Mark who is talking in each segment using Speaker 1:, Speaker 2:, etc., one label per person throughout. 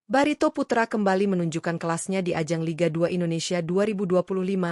Speaker 1: Barito Putra kembali menunjukkan kelasnya di ajang Liga 2 Indonesia 2025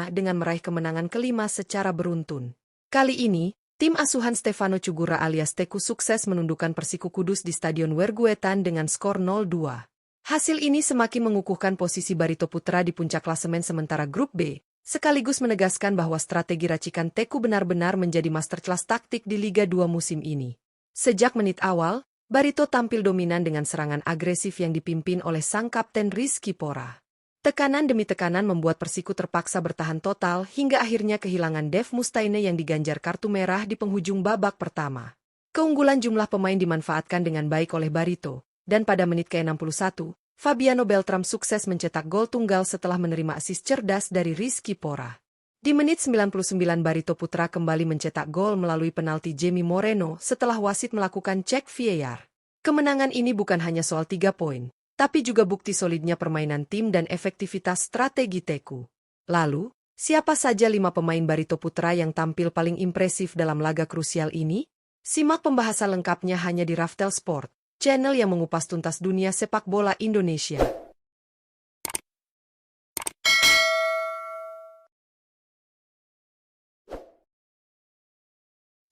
Speaker 1: dengan meraih kemenangan kelima secara beruntun. Kali ini, tim asuhan Stefano Cugura alias Teku sukses menundukkan Persiku Kudus di Stadion Werguetan dengan skor 0-2. Hasil ini semakin mengukuhkan posisi Barito Putra di puncak klasemen sementara Grup B, sekaligus menegaskan bahwa strategi racikan Teku benar-benar menjadi masterclass taktik di Liga 2 musim ini. Sejak menit awal, Barito tampil dominan dengan serangan agresif yang dipimpin oleh sang kapten Rizky Pora. Tekanan demi tekanan membuat Persiku terpaksa bertahan total hingga akhirnya kehilangan Dev Mustaine yang diganjar kartu merah di penghujung babak pertama. Keunggulan jumlah pemain dimanfaatkan dengan baik oleh Barito, dan pada menit ke-61, Fabiano Beltram sukses mencetak gol tunggal setelah menerima asis cerdas dari Rizky Pora. Di menit 99 Barito Putra kembali mencetak gol melalui penalti Jamie Moreno setelah wasit melakukan cek VAR. Kemenangan ini bukan hanya soal 3 poin, tapi juga bukti solidnya permainan tim dan efektivitas strategi Teku. Lalu, siapa saja 5 pemain Barito Putra yang tampil paling impresif dalam laga krusial ini? Simak pembahasan lengkapnya hanya di Raftel Sport, channel yang mengupas tuntas dunia sepak bola Indonesia.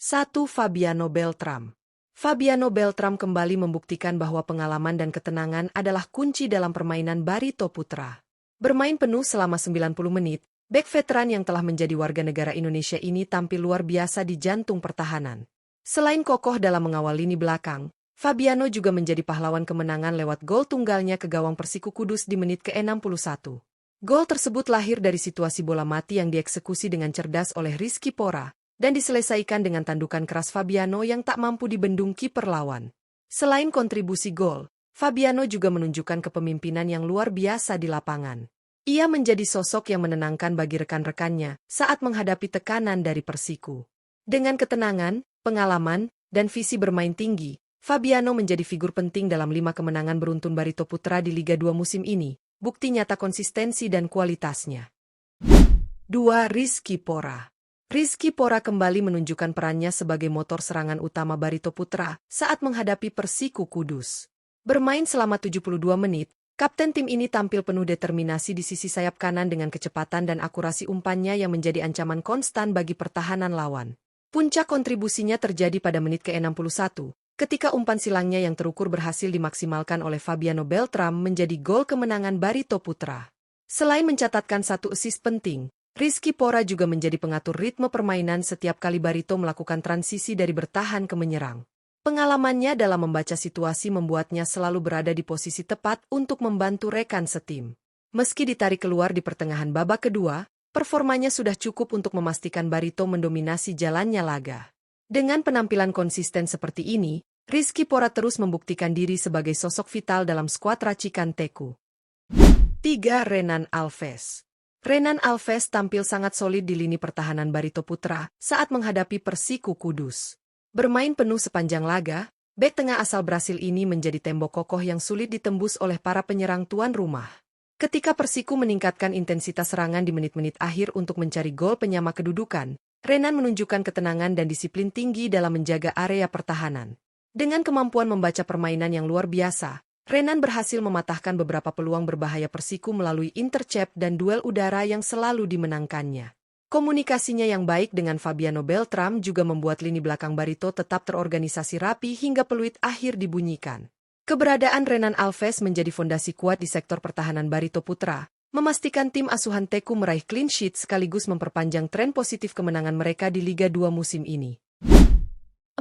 Speaker 1: 1. Fabiano Beltram. Fabiano Beltram kembali membuktikan bahwa pengalaman dan ketenangan adalah kunci dalam permainan Barito Putra. Bermain penuh selama 90 menit, bek veteran yang telah menjadi warga negara Indonesia ini tampil luar biasa di jantung pertahanan. Selain kokoh dalam mengawal lini belakang, Fabiano juga menjadi pahlawan kemenangan lewat gol tunggalnya ke gawang Persiku Kudus di menit ke-61. Gol tersebut lahir dari situasi bola mati yang dieksekusi dengan cerdas oleh Rizky Pora, dan diselesaikan dengan tandukan keras Fabiano yang tak mampu dibendung kiper lawan. Selain kontribusi gol, Fabiano juga menunjukkan kepemimpinan yang luar biasa di lapangan. Ia menjadi sosok yang menenangkan bagi rekan-rekannya saat menghadapi tekanan dari Persiku. Dengan ketenangan, pengalaman, dan visi bermain tinggi, Fabiano menjadi figur penting dalam 5 kemenangan beruntun Barito Putra di Liga 2 musim ini, bukti nyata konsistensi dan kualitasnya. 2. Rizky Pora. Rizky Pora kembali menunjukkan perannya sebagai motor serangan utama Barito Putra saat menghadapi Persiku Kudus. Bermain selama 72 menit, kapten tim ini tampil penuh determinasi di sisi sayap kanan dengan kecepatan dan akurasi umpannya yang menjadi ancaman konstan bagi pertahanan lawan. Puncak kontribusinya terjadi pada menit ke-61, ketika umpan silangnya yang terukur berhasil dimaksimalkan oleh Fabiano Beltram menjadi gol kemenangan Barito Putra. Selain mencatatkan 1 assist penting, Rizky Pora juga menjadi pengatur ritme permainan setiap kali Barito melakukan transisi dari bertahan ke menyerang. Pengalamannya dalam membaca situasi membuatnya selalu berada di posisi tepat untuk membantu rekan setim. Meski ditarik keluar di pertengahan babak kedua, performanya sudah cukup untuk memastikan Barito mendominasi jalannya laga. Dengan penampilan konsisten seperti ini, Rizky Pora terus membuktikan diri sebagai sosok vital dalam skuad racikan Teku. 3. Renan Alves. Renan Alves tampil sangat solid di lini pertahanan Barito Putra saat menghadapi Persiku Kudus. Bermain penuh sepanjang laga, bek tengah asal Brasil ini menjadi tembok kokoh yang sulit ditembus oleh para penyerang tuan rumah. Ketika Persiku meningkatkan intensitas serangan di menit-menit akhir untuk mencari gol penyama kedudukan, Renan menunjukkan ketenangan dan disiplin tinggi dalam menjaga area pertahanan. Dengan kemampuan membaca permainan yang luar biasa, Renan berhasil mematahkan beberapa peluang berbahaya Persiku melalui intercept dan duel udara yang selalu dimenangkannya. Komunikasinya yang baik dengan Fabiano Beltram juga membuat lini belakang Barito tetap terorganisasi rapi hingga peluit akhir dibunyikan. Keberadaan Renan Alves menjadi fondasi kuat di sektor pertahanan Barito Putra, memastikan tim asuhan Teku meraih clean sheet sekaligus memperpanjang tren positif kemenangan mereka di Liga 2 musim ini.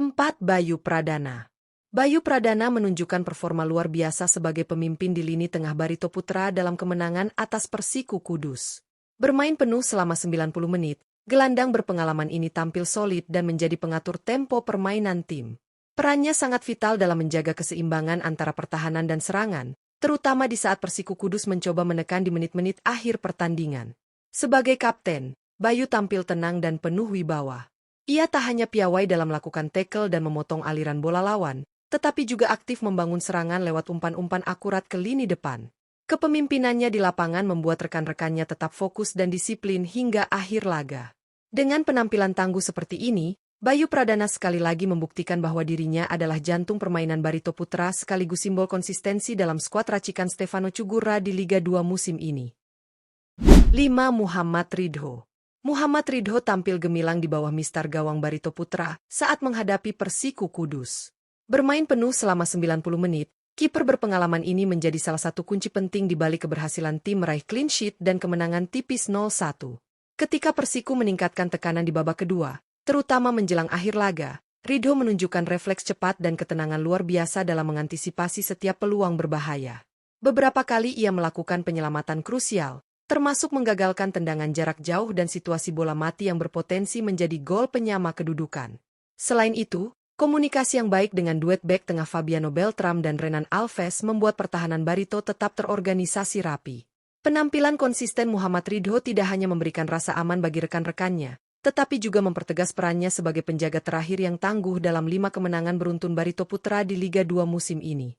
Speaker 1: 4. Bayu Pradana. Bayu Pradana menunjukkan performa luar biasa sebagai pemimpin di lini tengah Barito Putra dalam kemenangan atas Persiku Kudus. Bermain penuh selama 90 menit, gelandang berpengalaman ini tampil solid dan menjadi pengatur tempo permainan tim. Perannya sangat vital dalam menjaga keseimbangan antara pertahanan dan serangan, terutama di saat Persiku Kudus mencoba menekan di menit-menit akhir pertandingan. Sebagai kapten, Bayu tampil tenang dan penuh wibawa. Ia tak hanya piawai dalam melakukan tackle dan memotong aliran bola lawan, tetapi juga aktif membangun serangan lewat umpan-umpan akurat ke lini depan. Kepemimpinannya di lapangan membuat rekan-rekannya tetap fokus dan disiplin hingga akhir laga. Dengan penampilan tangguh seperti ini, Bayu Pradana sekali lagi membuktikan bahwa dirinya adalah jantung permainan Barito Putra sekaligus simbol konsistensi dalam skuad racikan Stefano Cugurra di Liga 2 musim ini. 5. Muhammad Ridho. Muhammad Ridho tampil gemilang di bawah mistar gawang Barito Putra saat menghadapi Persiku Kudus. Bermain penuh selama 90 menit, kiper berpengalaman ini menjadi salah satu kunci penting di balik keberhasilan tim meraih clean sheet dan kemenangan tipis 0-1. Ketika Persiku meningkatkan tekanan di babak kedua, terutama menjelang akhir laga, Ridho menunjukkan refleks cepat dan ketenangan luar biasa dalam mengantisipasi setiap peluang berbahaya. Beberapa kali ia melakukan penyelamatan krusial, termasuk menggagalkan tendangan jarak jauh dan situasi bola mati yang berpotensi menjadi gol penyama kedudukan. Selain itu, komunikasi yang baik dengan duet bek tengah Fabiano Beltram dan Renan Alves membuat pertahanan Barito tetap terorganisasi rapi. Penampilan konsisten Muhammad Ridho tidak hanya memberikan rasa aman bagi rekan-rekannya, tetapi juga mempertegas perannya sebagai penjaga terakhir yang tangguh dalam 5 kemenangan beruntun Barito Putra di Liga 2 musim ini.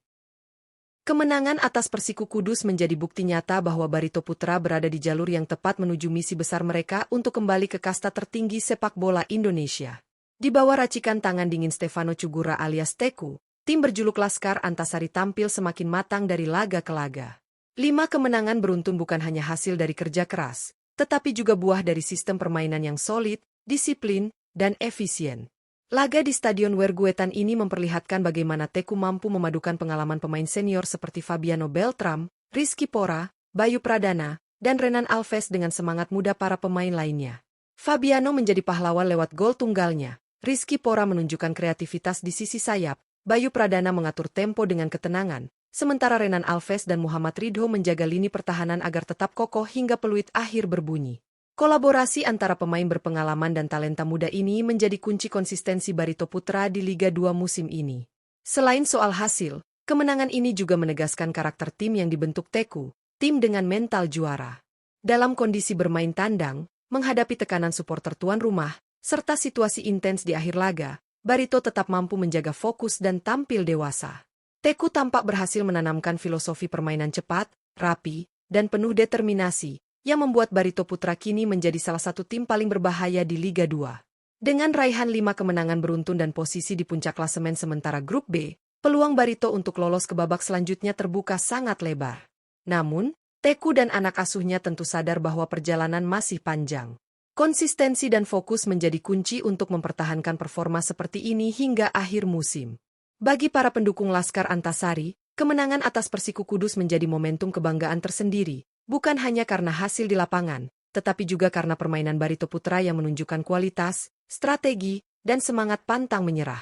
Speaker 1: Kemenangan atas Persiku Kudus menjadi bukti nyata bahwa Barito Putra berada di jalur yang tepat menuju misi besar mereka untuk kembali ke kasta tertinggi sepak bola Indonesia. Di bawah racikan tangan dingin Stefano Cugurra alias Teku, tim berjuluk Laskar Antasari tampil semakin matang dari laga ke laga. 5 kemenangan beruntun bukan hanya hasil dari kerja keras, tetapi juga buah dari sistem permainan yang solid, disiplin, dan efisien. Laga di Stadion Werguetan ini memperlihatkan bagaimana Teku mampu memadukan pengalaman pemain senior seperti Fabiano Beltram, Rizky Pora, Bayu Pradana, dan Renan Alves dengan semangat muda para pemain lainnya. Fabiano menjadi pahlawan lewat gol tunggalnya, Rizky Pora menunjukkan kreativitas di sisi sayap, Bayu Pradana mengatur tempo dengan ketenangan, sementara Renan Alves dan Muhammad Ridho menjaga lini pertahanan agar tetap kokoh hingga peluit akhir berbunyi. Kolaborasi antara pemain berpengalaman dan talenta muda ini menjadi kunci konsistensi Barito Putra di Liga 2 musim ini. Selain soal hasil, kemenangan ini juga menegaskan karakter tim yang dibentuk Teku, tim dengan mental juara. Dalam kondisi bermain tandang, menghadapi tekanan supporter tuan rumah, serta situasi intens di akhir laga, Barito tetap mampu menjaga fokus dan tampil dewasa. Teku tampak berhasil menanamkan filosofi permainan cepat, rapi, dan penuh determinasi, yang membuat Barito Putra kini menjadi salah satu tim paling berbahaya di Liga 2. Dengan raihan 5 kemenangan beruntun dan posisi di puncak klasemen sementara Grup B, peluang Barito untuk lolos ke babak selanjutnya terbuka sangat lebar. Namun, Teku dan anak asuhnya tentu sadar bahwa perjalanan masih panjang. Konsistensi dan fokus menjadi kunci untuk mempertahankan performa seperti ini hingga akhir musim. Bagi para pendukung Laskar Antasari, kemenangan atas Persiku Kudus menjadi momentum kebanggaan tersendiri, bukan hanya karena hasil di lapangan, tetapi juga karena permainan Barito Putra yang menunjukkan kualitas, strategi, dan semangat pantang menyerah.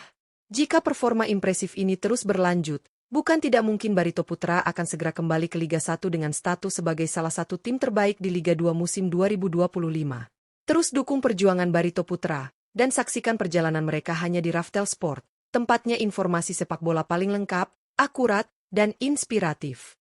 Speaker 1: Jika performa impresif ini terus berlanjut, bukan tidak mungkin Barito Putra akan segera kembali ke Liga 1 dengan status sebagai salah satu tim terbaik di Liga 2 musim 2025. Terus dukung perjuangan Barito Putra, dan saksikan perjalanan mereka hanya di Raftel Sport. Tempatnya informasi sepak bola paling lengkap, akurat, dan inspiratif.